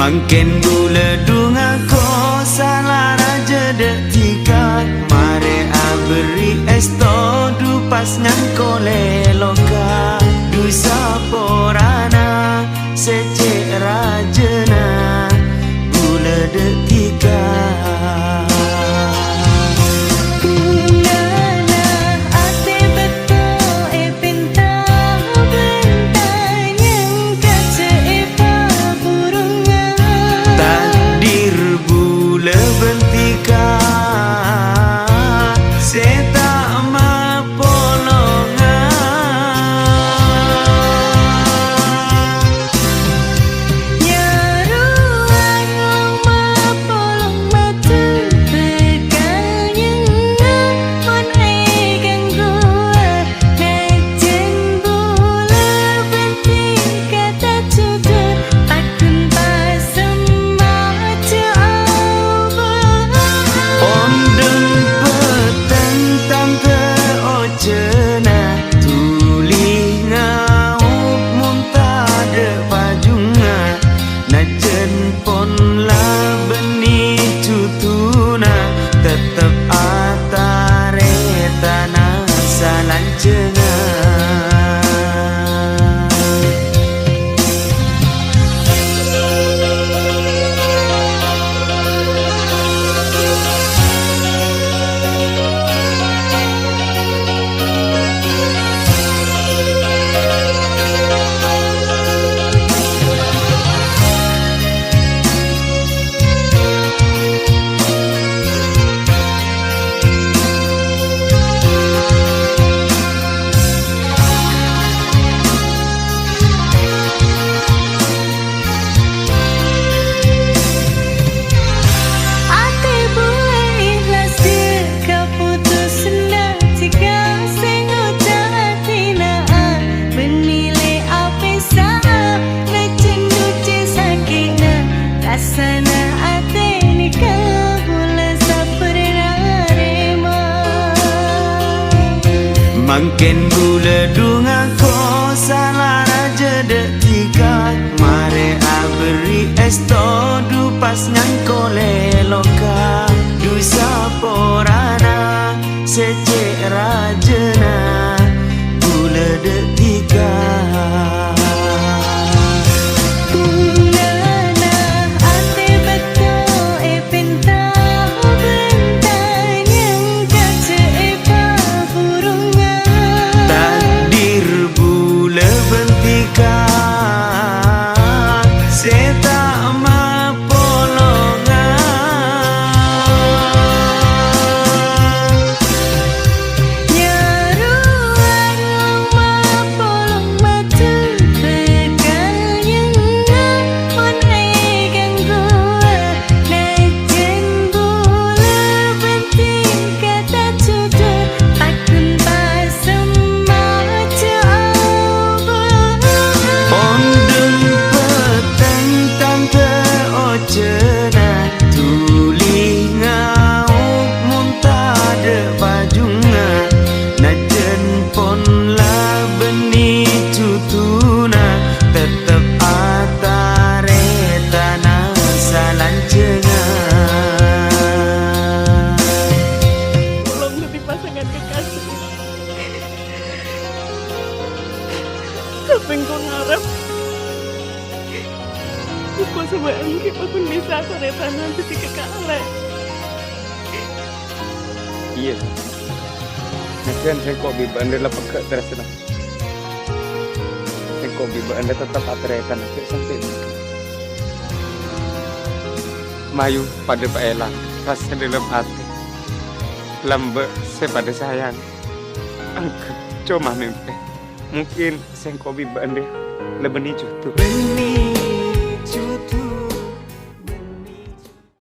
Mangken gula dunga ko salah raja detika mare aberi esto du pas nyangko leloka du saporana sece rajana gula detika. Mangken gula dunga ko salah raja detika mare aberi esto du pas nyangko leloka du saporana sece rajana gula detika. Tapi kau ngarep Buku sebaik aku bisa kereta nanti tiga kali. Iya. Nanti saya kok biba anda lah pakai terus lah. Saya kok biba anda tetap kereta nanti sampai Mayu pada Pak Elang rasa dalam hati lambe saya pada sayang angkat cuma mimpi mungkin saya kok biba anda lebih nicu tuh.